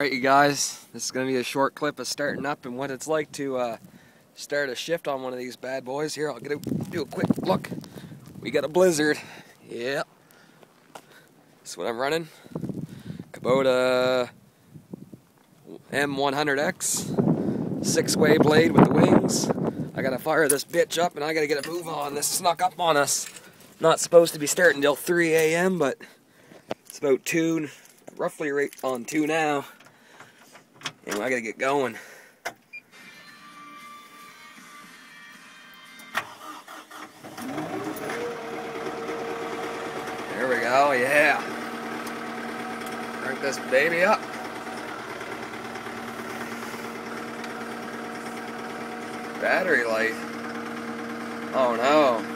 Alright you guys, this is going to be a short clip of starting up and what it's like to start a shift on one of these bad boys. Here, I'll do a quick look. We got a blizzard. Yep. That's what I'm running. Kubota M100X. 6-way blade with the wings. I gotta fire this bitch up and I gotta get a move on. This snuck up on us. Not supposed to be starting till 3 a.m., but it's about 2, roughly right on 2 now. And I gotta get going. There we go, yeah. Crank this baby up. Battery life. Oh no.